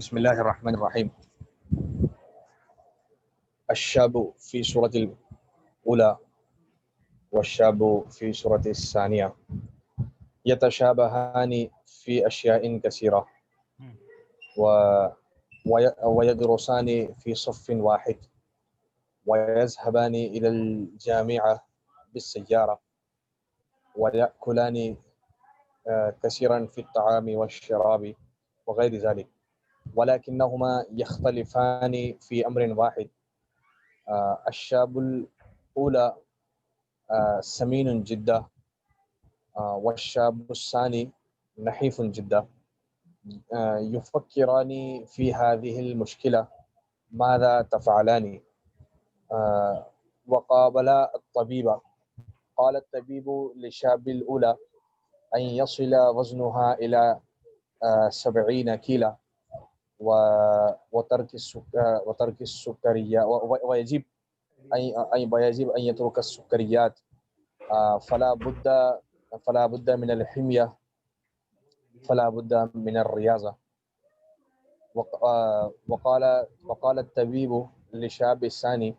بسم الله الرحمن الرحيم. الشاب في سورة الأولى والشاب في سورة الثانية يتشابهان في أشياء كثيرة ويدرسان في صف واحد ويذهبان إلى الجامعة بالسيارة ويأكلان كثيرا في الطعام والشراب وغير ذلك، ولكنهما يختلفان في أمر واحد. الشاب الأولى سمين جدا، والشاب الثاني نحيف جدا. يفكران في هذه المشكلة ماذا تفعلان. وقابلا الطبيب. قال الطبيب للشاب الأولى أن يصل وزنها إلى 70 كيلو وترك السكريات، ويجب أن يترك السكريات. فلا بد من الحمية، فلا بد من الرياضة. وقال الطبيب للشاب الثاني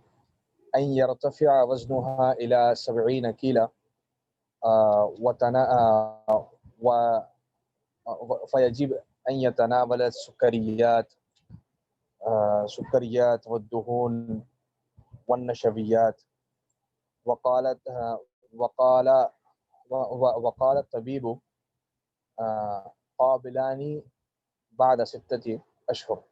أن يرتفع وزنها إلى 70 كيلو فيجب أن يتناول السكريات والدهون والنشويات. وقال الطبيب قابلان بعد 6 أشهر.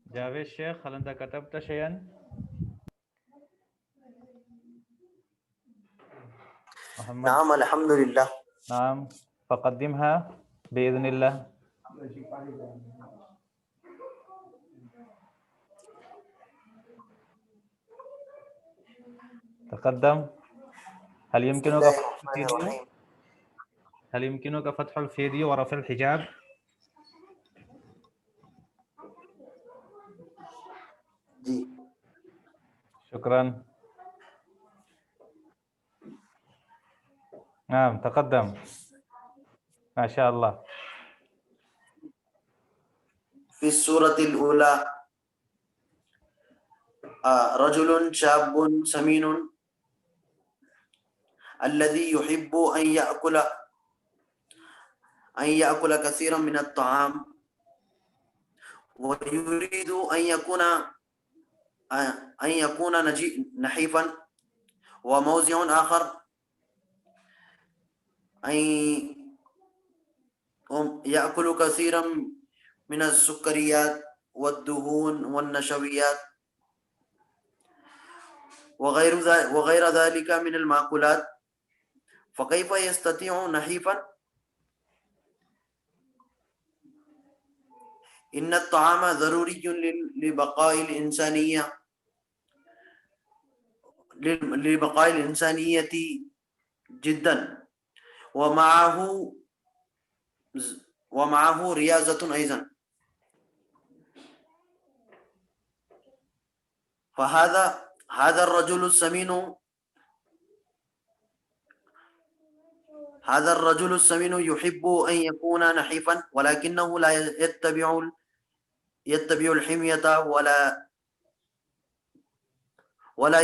جاوید شيخ، هل أنت كتبت شيئا؟ محمد؟ نعم الحمد لله. نعم، فقدمها بإذن الله. تقدم. هل يمكنك فتح الفيديو ورفع الحجاب؟ جی شكرا. نعم تقدم ما شاء الله. في السورة الأولى رجل شاب سمين الذي يحب أن يأكل كثيرا من الطعام ويريد أن يكون نحيفا. وموضع آخر أن يأكل كثيرا من السكريات والدهون والنشويات وغير ذلك من المأكولات. فكيف يستطيع نحيفا؟ إن الطعام ضروري لبقاء الإنسانية جدا، ومعه رياضة أيضا. هذا الرجل السمين يحب أن يكون نحيفا، ولكنه لا يتبع الحمية ولا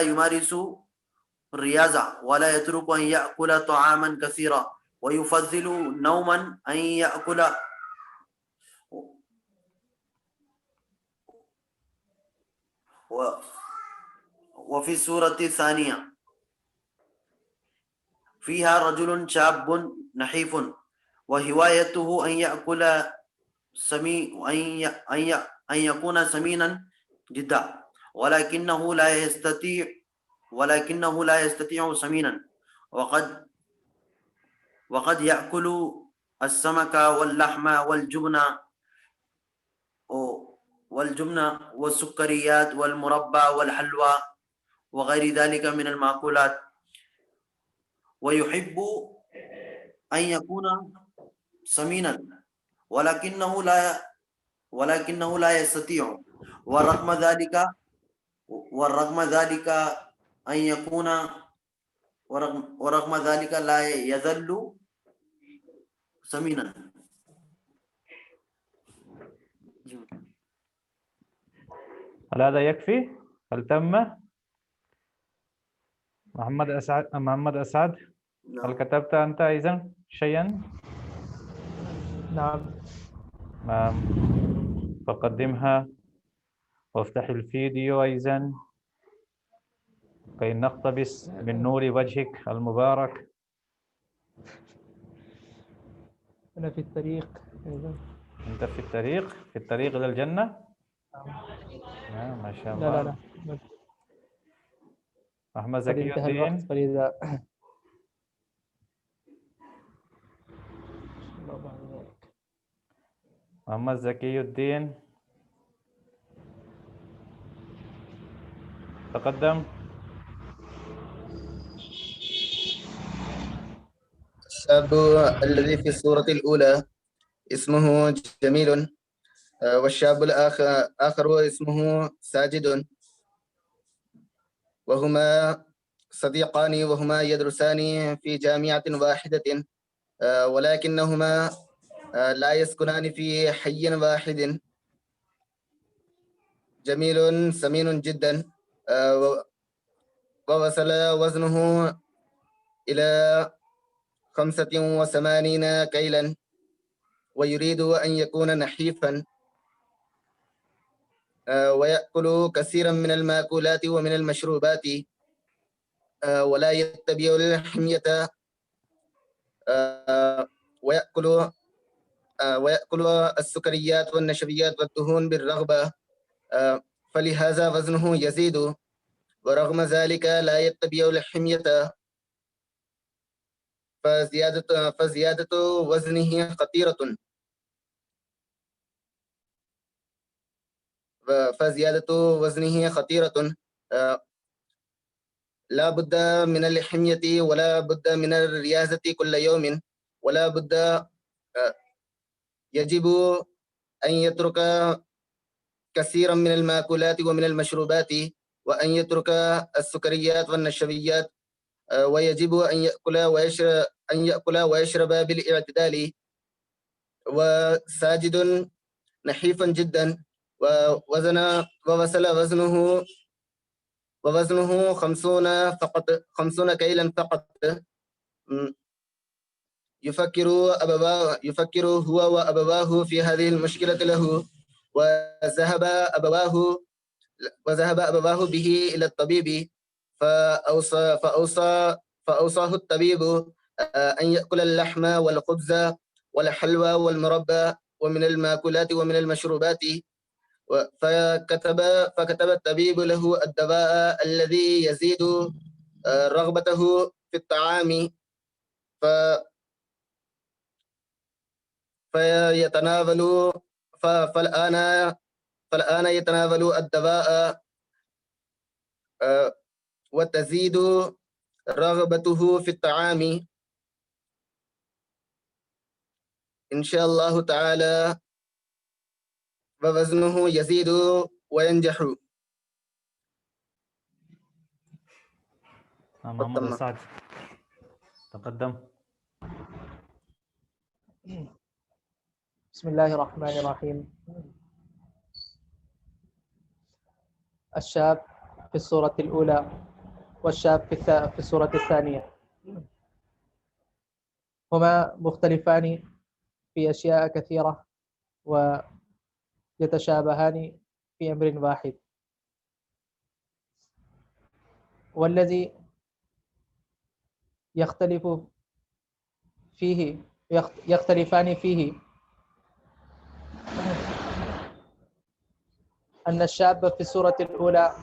يمارس الرياضة، ولا يترك أن يأكل طعاما كثيرا، ويفضل نوما أن يأكل. وفي السورة الثانية فيها رجل شاب نحيف وهوايته أن يكون سمينا جدا، ولكنه لا يستطيع سمينا. وقد يأكل السمك واللحم والجبن والسكريات والمربى والحلوى وغير ذلك من المأكولات، ويحب أن يكون سمينا ولكنه لا يستطيع. ورغم ذلك أن يكون ورغم ذلك لا يظل سمينا. هل هذا يكفي؟ هل تم؟ محمد أسعد هل كتبت أنت أيضا شيئا؟ نعم. نعم، فقدمها وافتح الفيديو أيضا كي نقتبس من نور وجهك المبارك. أنا في الطريق. أنت في الطريق إلى الجنة؟ نعم ما شاء الله. لا محمد قد زكي انتهى الوقت الدين. فلذا محمد زكي الدين تقدم. الشاب الذي في الصورة الأولى اسمه جميل، والشاب الآخر اسمه ساجد، وهما صديقان وهما يدرسان في جامعة واحدة، ولكنهما لا يسكنان في حي واحد. جميل سمين جدا، ووصل وزنه إلى 85 كيلا، ويريد أن يكون نحيفا، ويأكل كثيرا من المأكولات ومن المشروبات، ولا يتبع الحمية، ويأكل السكريات والنشويات والدهون بالرغبة، فلهذا وزنه يزيد، ورغم ذلك لا يتبع الحمية، فزيادة وزنه خطيرة. لا بد من الحمية ولا بد من الرياضة كل يوم، ولا بد، يجب أن يترك كثيرا من المأكولات ومن المشروبات، وأن يترك السكريات والنشويات، ويجب أن يأكل ويشرب بالاعتدال. وساجد نحيفا جدا، ووصل ووزنه 50 كيلا فقط. يفكر هو وأبواه في هذه المشكلة له، وذهب أبواه به إلى الطبيب، فأوصاه الطبيب أن يأكل اللحم والخبز والحلوى والمربى ومن المأكولات ومن المشروبات. فكتب الطبيب له الدواء الذي يزيد رغبته في الطعام، فالآن يتناول الدواء، وتزيد رغبته في الطعام إن شاء الله تعالى، ووزنه يزيد وينجح. محمد أسعد تقدم. بسم الله الرحمن الرحيم. الشاب في الصورة الأولى والشاب في الصورة الثانية هما مختلفان في أشياء كثيرة ويتشابهان في أمر واحد، والذي يختلفان فيه أن الشاب في الصورة الأولى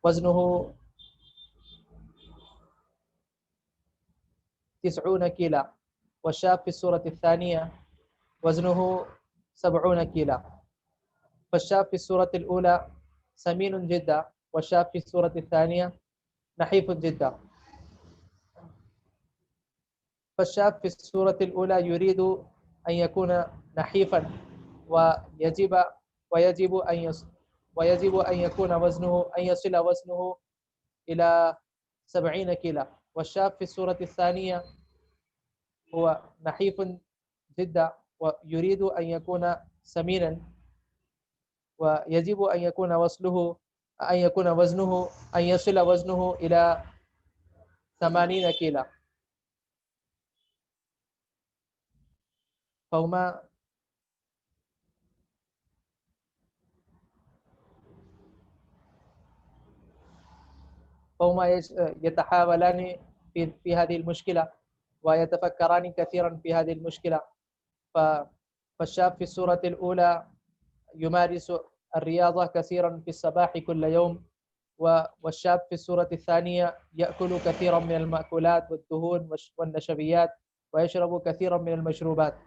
وزنه 90 كيلا، والشاب في الصورة الثانية وزنه 70 كيلا. فالشاب في الصورة الأولى سمين جدا، والشاب في الصورة الثانية نحيف جدا. فالشاب في الصورة الأولى يريد أن يكون نحيفا، ويجب ويجب أن يكون وزنه أن يصل وزنه إلى 70 كيلو. والشاب في السورة الثانية هو نحيف جدا ويريد أن يكون سمينا، ويجب أن يكون وزنه أن يصل وزنه إلى 80 كيلو. فهما يتحاولان في هذه المشكلة ويتفكران كثيرا في هذه المشكلة. فالشاب في السورة الأولى يمارس الرياضة كثيرا في الصباح كل يوم، والشاب في السورة الثانية يأكل كثيرا من المأكولات والدهون والنشويات ويشرب كثيرا من المشروبات،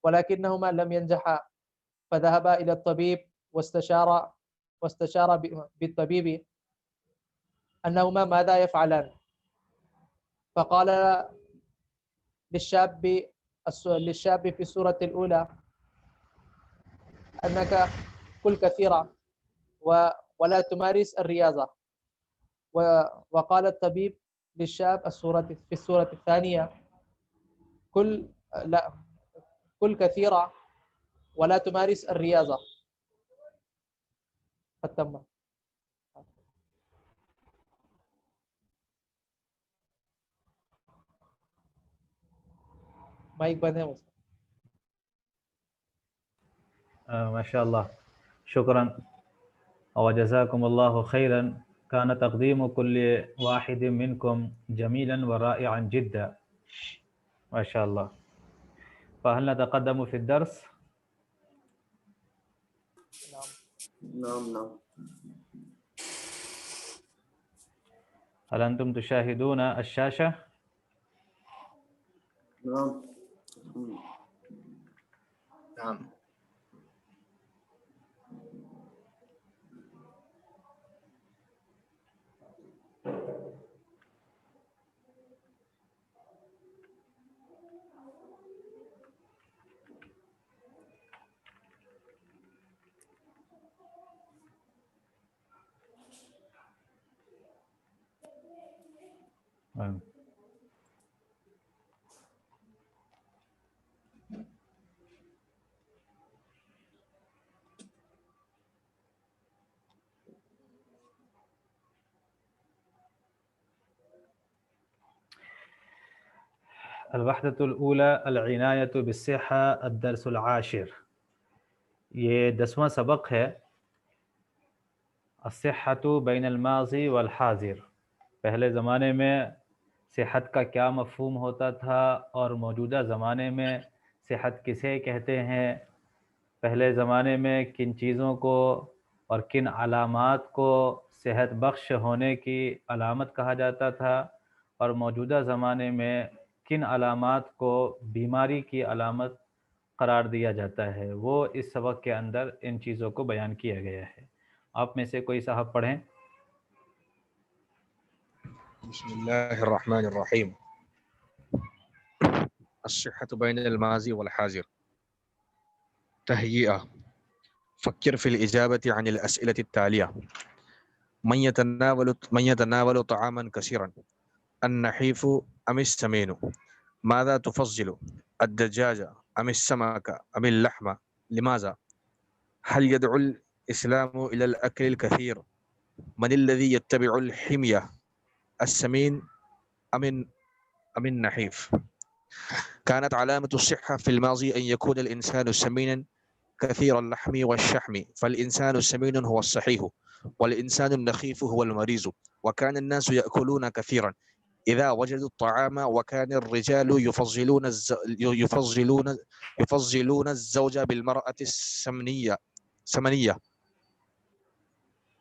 ولكنهما لم ينجحا، فذهبا إلى الطبيب واستشار بالطبيب أنهما ماذا يفعلان. فقال للشاب في السورة الأولى أنك كل كثيرا ولا تمارس الرياضة، وقال الطبيب للشاب في السورة الثانية كل كثيرا ولا تمارس الرياضة. ختم. مايك بند ہے. ما شاء الله، شكرا وجزاكم الله خيرا. كان تقديم كل واحد منكم جميلا ورائعا جدا ما شاء الله. فهل نتقدم في الدرس؟ نعم. هل أنتم تشاهدون الشاشة؟ نعم. الوحدة الأولى العناية بالصحة الدرس العاشر. یہ 10واں سبق ہے الصحة بین الماضی والحاضر. پہلے زمانے میں صحت کا کیا مفہوم ہوتا تھا اور موجودہ زمانے میں صحت کسے کہتے ہیں. پہلے زمانے میں کن چیزوں کو اور کن علامات کو صحت بخش ہونے کی علامت کہا جاتا تھا، اور موجودہ زمانے میں کن علامات کو بیماری کی علامت قرار دیا جاتا ہے. وہ اس سبق کے اندر ان چیزوں کو بیان کیا گیا ہے. آپ میں سے کوئی صاحب پڑھیں. بسم الله الرحمن الرحيم. الصحة بين الماضي والحاضر. تهيئة. فكر في الإجابة عن الأسئلة التالية. من يتناول طعاما كثيرا، النحيف أم السمين؟ ماذا تفضل، الدجاج أم السمك أم اللحم؟ لماذا؟ هل يدعو الإسلام إلى الأكل الكثير؟ من الذي يتبع الحمية، السمين أم النحيف؟ كانت علامة الصحة في الماضي أن يكون الإنسان سمينا كثير اللحم والشحم، فالإنسان السمين هو الصحيح والإنسان النخيف هو المريض. وكان الناس يأكلون كثيرا إذا وجدوا الطعام، وكان الرجال يفضلون الزوج بالمرأة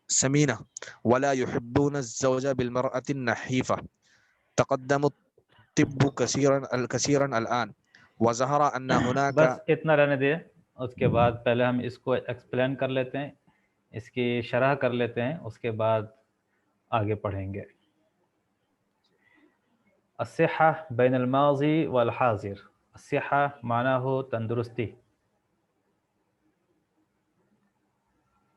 سمينة ولا يحبون الزوج بالمرأة النحيفة. تقدم الطب كثيرا الآن وظهر أن هناك. بس اتنا رہنے دیں، اس کے بعد پہلے ہم اس کو ایکسپلین کر لیتے ہیں، اس کی شرح کر لیتے ہیں، اس کے بعد آگے پڑھیں گے. الصحة بین الماضی والحاضر. الصحة معنی ہو تندرستی،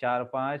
4-5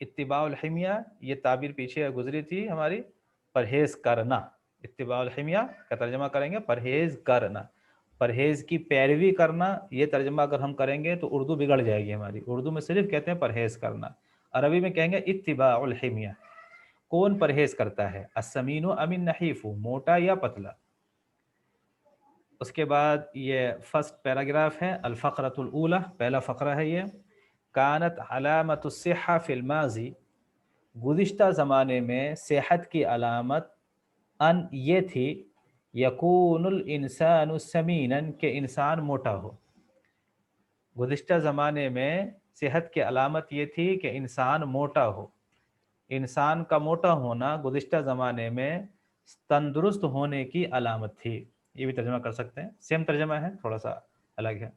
اتباع الحمیہ یہ تعبیر پیچھے گزری تھی ہماری، پرہیز کرنا. اتباع الحمیہ کا ترجمہ کریں گے پرہیز کرنا، پرہیز کی پیروی کرنا. یہ ترجمہ اگر ہم کریں گے تو اردو بگڑ جائے گی ہماری. اردو میں صرف کہتے ہیں پرہیز کرنا، عربی میں کہیں گے اتباع الحمیہ. کون پرہیز کرتا ہے؟ السمین ام النحیف، موٹا یا پتلا. اس کے بعد یہ فرسٹ پیراگراف ہے، الفقرۃ الاولی، پہلا فقرہ ہے یہ. کانت علامت الصحہ فی الماضی، گزشتہ زمانے میں صحت کی علامت ان یہ تھی، یکون الانسان سمینا، کہ انسان موٹا ہو. گزشتہ زمانے میں صحت کی علامت یہ تھی کہ انسان موٹا ہو. انسان کا موٹا ہونا گزشتہ زمانے میں تندرست ہونے کی علامت تھی. یہ بھی ترجمہ کر سکتے ہیں، سیم ترجمہ ہے، تھوڑا سا الگ ہے.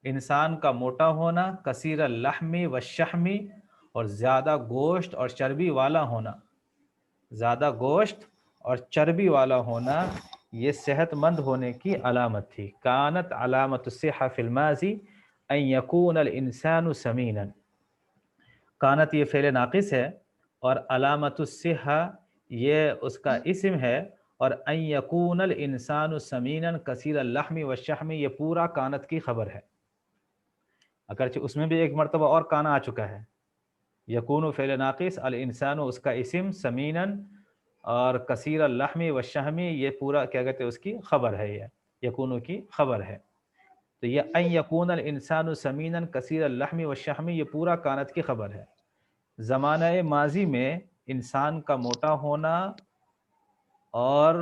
انسان کا موٹا ہونا، کثیر اللحم والشحم، اور زیادہ گوشت اور چربی والا ہونا. زیادہ گوشت اور چربی والا ہونا یہ صحت مند ہونے کی علامت تھی. کانت علامت الصحہ فی الماضی ان یکون الانسان سمینا. کانت یہ فعل ناقص ہے، اور علامت الصحہ یہ اس کا اسم ہے، اور ان یکون الانسان سمینا کثیر اللحم والشحم یہ پورا کانت کی خبر ہے. اگرچہ اس میں بھی ایک مرتبہ اور کانا آ چکا ہے. یکون فعل ناقص، الانسان اس کا اسم، سمینا اور کثیر اللحم والشحم یہ پورا کیا کہتے ہیں اس کی خبر ہے، یہ یکون کی خبر ہے. تو یہ ان یکون الانسان سمینا کثیر اللحم والشحم یہ پورا کانت کی خبر ہے. زمانہ ماضی میں انسان کا موٹا ہونا اور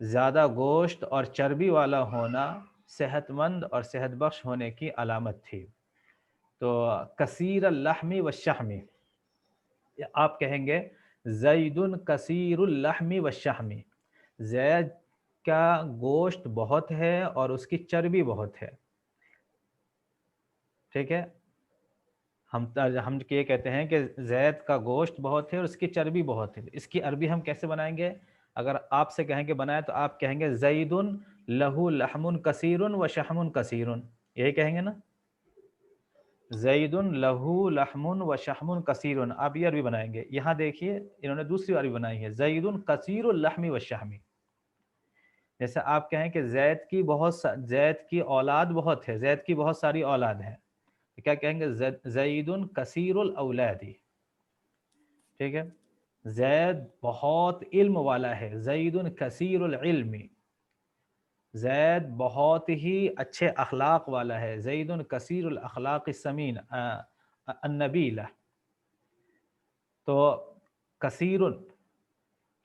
زیادہ گوشت اور چربی والا ہونا صحت مند اور صحت بخش ہونے کی علامت تھی. تو کثیر اللحم والشحم، آپ کہیں گے زید کثیر اللحم والشحم، زید کا گوشت بہت ہے اور اس کی چربی بہت ہے. ٹھیک ہے، ہم یہ کہتے ہیں کہ زید کا گوشت بہت ہے اور اس کی چربی بہت ہے. اس کی عربی ہم کیسے بنائیں گے؟ اگر آپ سے کہیں گے بنائیں تو آپ کہیں گے زید لہو لحم کثیر و شحم کثیر، یہی کہیں گے نا، زید لہو لحم و شحم کثیر. آپ یہ عربی بنائیں گے. یہاں دیکھیے انہوں نے دوسری عربی بنائی ہے، زید کثیر اللحم والشحم. جیسے آپ کہیں کہ زید کی اولاد بہت ہے، زید کی بہت ساری اولاد ہیں، کیا کہیں گے؟ زید کثیر الاولاد. ٹھیک ہے، زید بہت علم والا ہے، زید کثیر العلم. زید بہت ہی اچھے اخلاق والا ہے، زید کثیر الاخلاق السمین النبیلہ. تو کثیر،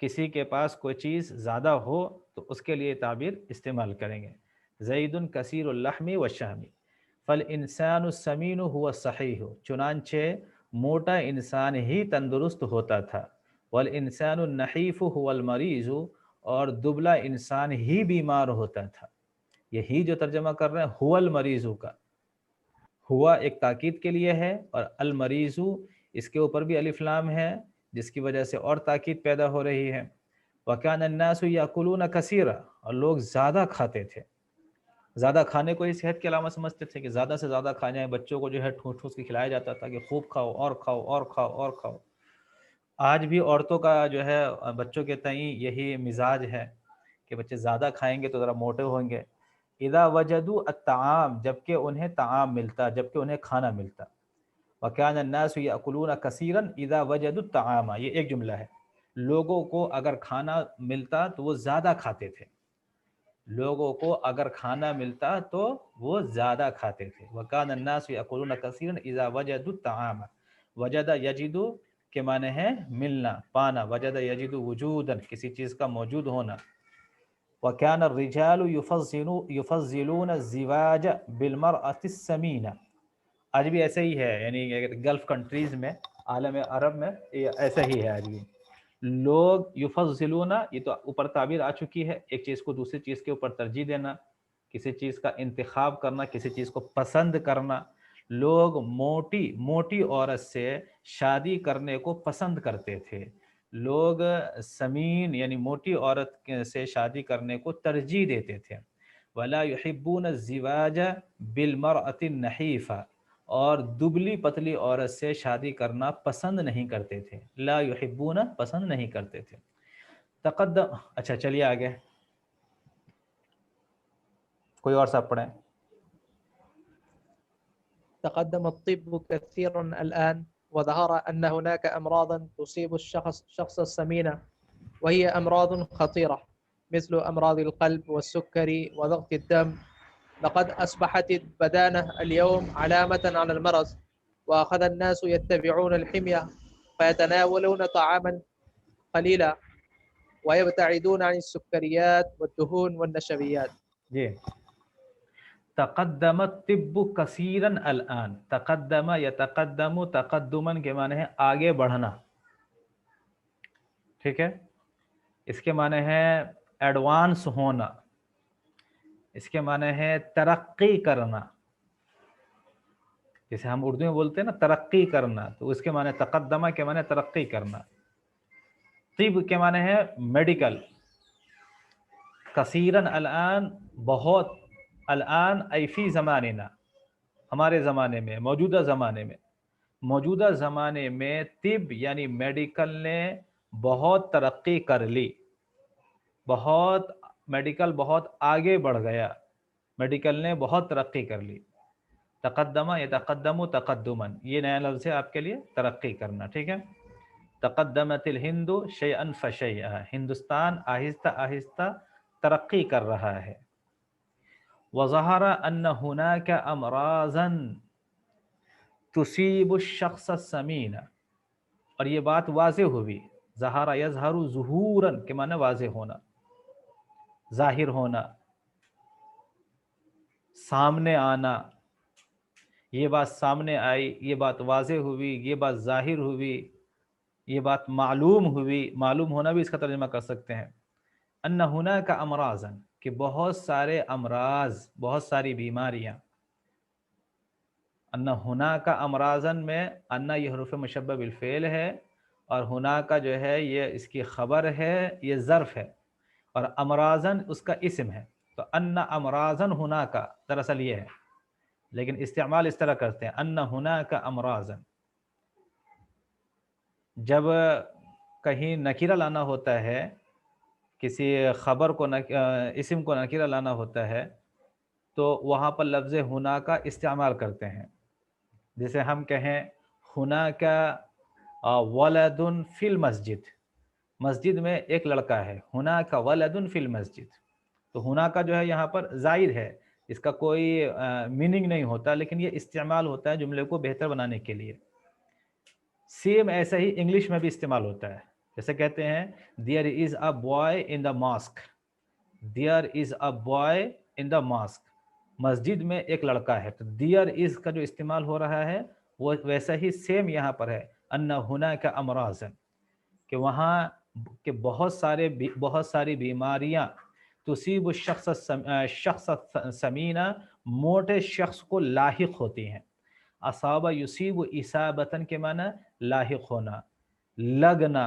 کسی کے پاس کوئی چیز زیادہ ہو تو اس کے لیے تعبیر استعمال کریں گے، زید کثیر اللحم والشحم. فالانسان السمین هو الصحیح، چنانچہ موٹا انسان ہی تندرست ہوتا تھا. والانسان النحیف هو المریض، اور دبلا انسان ہی بیمار ہوتا تھا. یہی جو ترجمہ کر رہے ہیں هو المریض کا، ہوا ایک تاکید کے لیے ہے، اور المریض اس کے اوپر بھی الف لام ہے جس کی وجہ سے اور تاکید پیدا ہو رہی ہے. وَكَانَ النَّاسُ يَأْكُلُونَ كَثِيرًا، اور لوگ زیادہ کھاتے تھے. زیادہ کھانے کو ہی صحت کی علامت سمجھتے تھے کہ زیادہ سے زیادہ کھانا ہے. بچوں کو جو ہے ٹھوس ٹھوس کے کھلایا جاتا تھا کہ خوب کھاؤ اور کھاؤ اور کھاؤ اور کھاؤ. آج بھی عورتوں کا جو ہے بچوں کے تئیں یہی مزاج ہے کہ بچے زیادہ کھائیں گے تو ذرا موٹے ہوں گے. اذا وجدوا الطعام، جبکہ انہیں طعام ملتا، جبکہ انہیں کھانا ملتا. وَكَانَ النَّاسُ يَأْكُلُونَ كَثِيرًا اذا وجدوا الطعام، یہ ایک جملہ ہے. لوگوں کو اگر کھانا ملتا تو وہ زیادہ کھاتے تھے، لوگوں کو اگر کھانا ملتا تو وہ زیادہ کھاتے تھے. وَكَانَ النَّاسُ يَأْكُلُونَ كَثِيرًا اذا وجدوا الطعام. وجد یجد کے معنی ہے ملنا، پانا. وجد یجد وجودا، کسی چیز کا موجود ہونا. وَكَانَ الرِّجَالُ يُفَضِّلُونَ الزِّوَاجَ بِالْمَرْأَةِ السَّمِينَةِ. آج بھی ایسے ہی ہے، یعنی گلف کنٹریز میں، عالم عرب میں ایسا ہی ہے آج بھی. لوگ یفضلون، یہ تو اوپر تعبیر آ چکی ہے، ایک چیز کو دوسری چیز کے اوپر ترجیح دینا، کسی چیز کا انتخاب کرنا، کسی چیز کو پسند کرنا. لوگ موٹی عورت سے شادی کرنے کو پسند کرتے تھے. لوگ سمین یعنی موٹی عورت سے شادی کرنے کو ترجیح دیتے تھے. ولا يحبون الزواج بالمرأة النحيفة، اور دبلی پتلی عورت سے شادی کرنا پسند نہیں کرتے تھے. لا یحبون پسند نہیں کرتے تھے. تقدم. اچھا چلیے آگے, کوئی اور صاحب پڑھیں. تقدم الطب كثيرا الآن وظهر أن هناك أمراضا تصيب الشخص السمين وهي أمراض خطيرة مثل أمراض القلب والسكري وضغط الدم. لقد أصبحت البدانة اليوم علامة على المرض وأخذ الناس يتبعون الحمية فيتناولون طعاما قليلا ويبتعدون عن السكريات والدهون والنشويات. جی, تقدم الطب کثیرا الان. تقدم یتقدم تقدما کے معنی ہے آگے بڑھنا, ٹھیک ہے. اس کے معنی ہے ایڈوانس ہونا, اس کے معنی ہے ترقی کرنا. جیسے ہم اردو میں بولتے ہیں نا ترقی کرنا, تو اس کے معنی تقدمہ کے معنی ترقی کرنا. طب کے معنی ہے میڈیکل. کثیرن الان بہت, الان ای فی زماننا ہمارے زمانے میں, موجودہ زمانے میں. موجودہ زمانے میں طب یعنی میڈیکل نے بہت ترقی کر لی, بہت میڈیکل بہت آگے بڑھ گیا, میڈیکل نے بہت ترقی کر لی. تقدمہ یتقدم تقدما, یہ نیا لفظ ہے آپ کے لیے, ترقی کرنا, ٹھیک ہے. تقدمت الہند شیئا فشیئا, ہندوستان آہستہ آہستہ ترقی کر رہا ہے. وظہر ان ہناک امراضا تصیب الشخص السمین, اور یہ بات واضح ہوئی. ظہر یظہر ظہورا کے معنی واضح ہونا, ظاہر ہونا, سامنے آنا. یہ بات سامنے آئی, یہ بات واضح ہوئی, یہ بات ظاہر ہوئی, یہ بات معلوم ہوئی. معلوم ہونا بھی اس کا ترجمہ کر سکتے ہیں. ان ہناک امراضا, کہ بہت سارے امراض, بہت ساری بیماریاں. ان ہناک امراضا میں ان یہ حروف مشبہ بالفعل ہے, اور ہناک جو ہے یہ اس کی خبر ہے, یہ ظرف ہے, اور امراضا اس کا اسم ہے. تو ان امراضا ہناک دراصل یہ ہے, لیکن استعمال اس طرح کرتے ہیں ان ہناک امراضا. جب کہیں نکیرہ لانا ہوتا ہے, کسی خبر کو اسم کو نکیرہ لانا ہوتا ہے, تو وہاں پر لفظ ہناک استعمال کرتے ہیں. جیسے ہم کہیں ہناک ولد فی المسجد, مسجد میں ایک لڑکا ہے. ہناک ولد فی المسجد, تو ہناک جو ہے یہاں پر زائد ہے, اس کا کوئی میننگ نہیں ہوتا, لیکن یہ استعمال ہوتا ہے جملے کو بہتر بنانے کے لیے. سیم ایسا ہی انگلش میں بھی استعمال ہوتا ہے. جیسے کہتے ہیں there is a boy in the mosque, there is a boy in the mosque, مسجد میں ایک لڑکا ہے. تو there is کا جو استعمال ہو رہا ہے وہ ویسا ہی سیم یہاں پر ہے. ان ہناک امراض, کہ وہاں کہ بہت ساری بیماریاں تصیب الشخص سمینہ, موٹے شخص کو لاحق ہوتی ہیں. اصابہ یصیب اصابتن کے معنی لاحق ہونا, لگنا,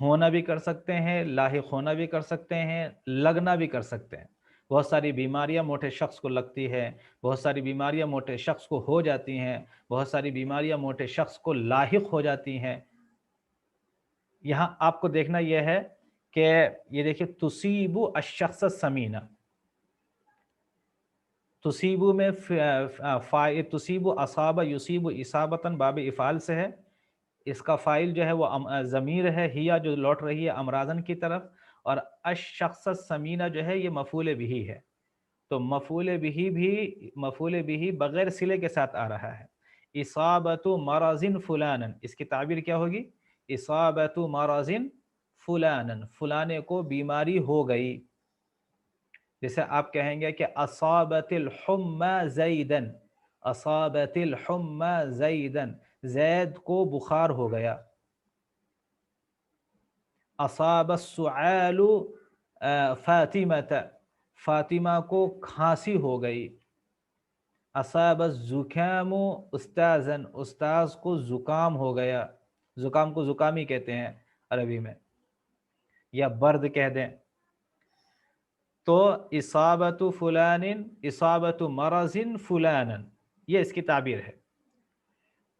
ہونا بھی کر سکتے ہیں, لاحق ہونا بھی کر سکتے ہیں, لگنا بھی کر سکتے ہیں. بہت ساری بیماریاں موٹے شخص کو لگتی ہے, بہت ساری بیماریاں موٹے شخص کو ہو جاتی ہیں, بہت ساری بیماریاں موٹے شخص کو لاحق ہو جاتی ہیں. یہاں آپ کو دیکھنا یہ ہے کہ یہ دیکھیں تصیب الشخص السمینہ, تصیبو میں تصیب اصاب یصیب اصابتاً باب افعال سے ہے. اس کا فاعل جو ہے وہ ضمیر ہے, ہیا جو لوٹ رہی ہے امراضن کی طرف, اور الشخص السمینہ جو ہے یہ مفعول بہ ہے. تو مفعول بہ بغیر صلے کے ساتھ آ رہا ہے. اصابت مرض فلانا, اس کی تعبیر کیا ہوگی؟ اصابت مرض فلانا, فلانے کو بیماری ہو گئی. جیسے آپ کہیں گے کہ اصابت الحمى زیدا, اصابت الحمى زیدا, زید کو بخار ہو گیا. اصاب السعال فاطمة, فاطمہ کو کھانسی ہو گئی. اصاب الزکام استاذا, استاذ کو زکام ہو گیا. زکام کو زکام ہی کہتے ہیں عربی میں, یا برد کہہ دیں. تو اصابت فلان اصابت مرض فلانا، یہ اس کی تعبیر ہے.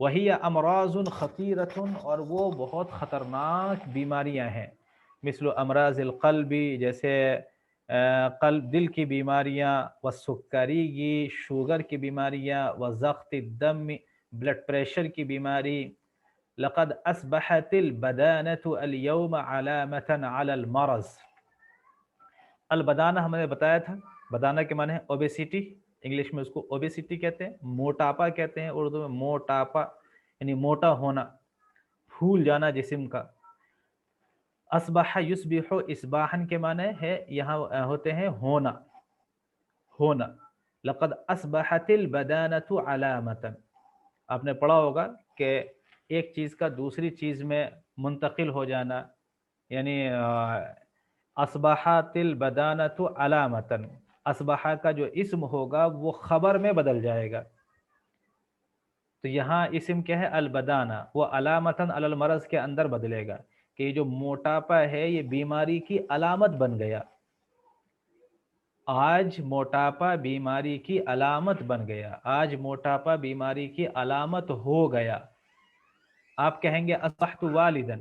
وہی امراض خطیرۃ، اور وہ بہت خطرناک بیماریاں ہیں. مثل امراض القلب، جیسے قلب دل کی بیماریاں، والسکری شوگر کی بیماریاں، وضغط الدم بلڈ پریشر کی بیماری. لقد اصبحت البدانۃ اليوم علامۃ علی المرض. البدانہ ہم نے بتایا تھا، بدانہ کے معنی ہے اوبیسٹی، انگلش میں اس کو اوبیسٹی کہتے ہیں، موٹاپا کہتے ہیں اردو میں، موٹاپا یعنی موٹا ہونا، پھول جانا جسم کا. اصبح یصبح، اصباحن کے معنی ہے یہاں ہوتے ہیں ہونا، ہونا. لقد اصبحت البدانۃ علامۃ، آپ نے پڑھا ہوگا کہ ایک چیز کا دوسری چیز میں منتقل ہو جانا، یعنی اصبحت البدانۃ علامۃ، اصبح کا جو اسم ہوگا وہ خبر میں بدل جائے گا. تو یہاں اسم کیا ہے؟ البدانہ، وہ علامتاً علی المرض کے اندر بدلے گا کہ یہ جو موٹاپا ہے یہ بیماری کی علامت بن گیا. آج موٹاپا بیماری کی علامت بن گیا، آج موٹاپا بیماری کی علامت ہو گیا. آپ کہیں گے اصبحت والداً،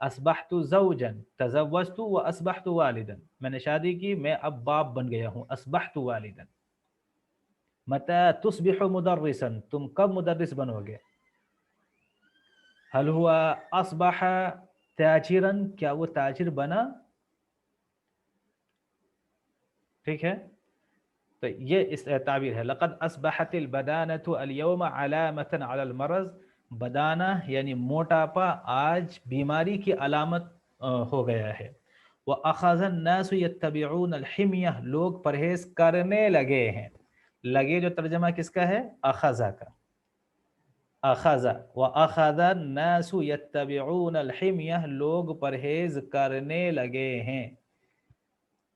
اصبحت زوجا، تزوجت و اصبحت والدا، میں نے شادی کی، میں اب باپ بن گیا ہوں. اصبحت والدا. متى تصبح مدرسا، تم کب مدرس بنو گے؟ هل هو اصبح تاجرا، کیا وہ تاجر بنا؟ ٹھیک ہے، تو یہ اس تعبیر ہے. لقد اصبحت البدانۃ اليوم علامۃ علی المرض. بدانہ یعنی موٹاپا آج بیماری کی علامت ہو گیا ہے. وَأَخَذَ النَّاسُ يَتَّبِعُونَ الْحِمْيَةَ، لوگ پرہیز کرنے لگے ہیں. لگے جو ترجمہ کس کا ہے؟ اخذا کا. اخذا وَأَخَذَ النَّاسُ يَتَّبِعُونَ الْحِمْيَةَ، لوگ پرہیز کرنے لگے ہیں.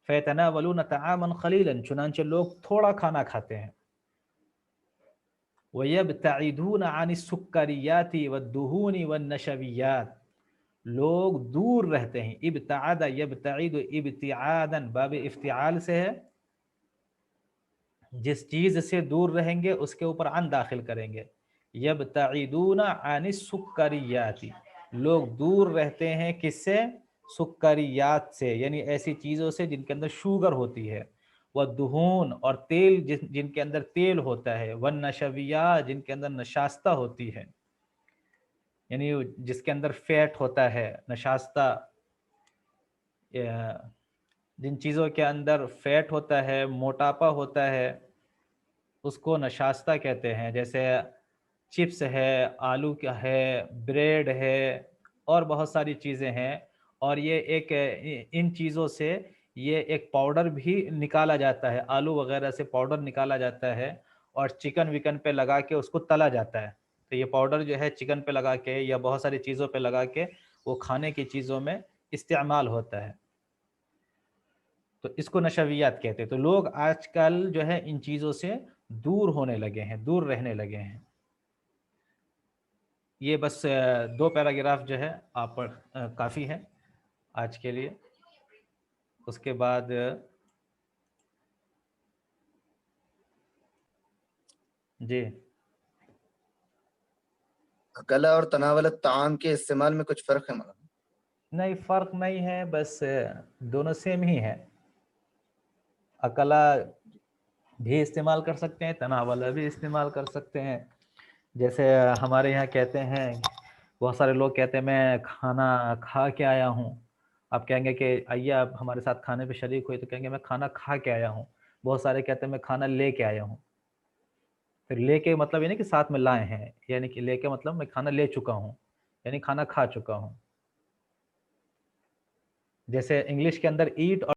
فَيَتَنَاوَلُونَ طَعَامًا قَلِيلًا، چنانچہ لوگ تھوڑا کھانا کھاتے ہیں. وَيَبْتَعِدُونَ عَنِ السُّكَّرِيَّاتِ وَالدُّهُونِ وَالنَّشَوِيَّاتِ، لوگ دور رہتے ہیں. ابتعد یبتعد ابتعادا، باب افتعال سے ہے، جس چیز سے دور رہیں گے اس کے اوپر عن داخل کریں گے. یبتعدون عن السکریات، لوگ دور رہتے ہیں کس سے؟ سکریات سے، یعنی ایسی چیزوں سے جن کے اندر شوگر ہوتی ہے. والدہون، اور تیل جن کے اندر تیل ہوتا ہے. والنشویات، جن کے اندر نشاستہ ہوتی ہے، یعنی جس کے اندر فیٹ ہوتا ہے، نشاستہ. جن چیزوں کے اندر فیٹ ہوتا ہے، موٹاپا ہوتا ہے، اس کو نشاستہ کہتے ہیں. جیسے چپس ہے، آلو کا ہے، بریڈ ہے، اور بہت ساری چیزیں ہیں. اور یہ ایک ان چیزوں سے یہ ایک پاؤڈر بھی نکالا جاتا ہے، آلو وغیرہ سے پاؤڈر نکالا جاتا ہے اور چکن وکن پہ لگا کے اس کو تلا جاتا ہے. تو یہ پاؤڈر جو ہے چکن پہ لگا کے یا بہت ساری چیزوں پہ لگا کے وہ کھانے کی چیزوں میں استعمال ہوتا ہے. تو اس کو نشویات کہتے ہیں. تو لوگ آج کل جو ہے ان چیزوں سے دور ہونے لگے ہیں، دور رہنے لگے ہیں. یہ بس 2 پیراگراف جو ہے آپ پر کافی ہے آج کے لیے. اس کے بعد جی اکلا اور تناولت طعام کے استعمال میں کچھ فرق ہے مولانا؟ نہیں، فرق نہیں ہے، بس دونوں سیم ہی ہے. اکلا بھی استعمال کر سکتے ہیں، تناولا بھی استعمال کر سکتے ہیں. جیسے ہمارے یہاں کہتے ہیں، بہت سارے لوگ کہتے ہیں میں کھانا کھا کے آیا ہوں. آپ کہیں گے کہ آئیے آپ ہمارے ساتھ کھانے پہ شریک ہوئے، تو کہیں گے میں کھانا کھا کے آیا ہوں. بہت سارے کہتے ہیں میں کھانا لے کے آیا ہوں. پھر لے کے مطلب یہ نہیں کہ ساتھ میں لائے ہیں، یعنی کہ لے کے مطلب میں کھانا لے چکا ہوں، یعنی کھانا کھا چکا ہوں. جیسے انگلش کے اندر ایٹ اور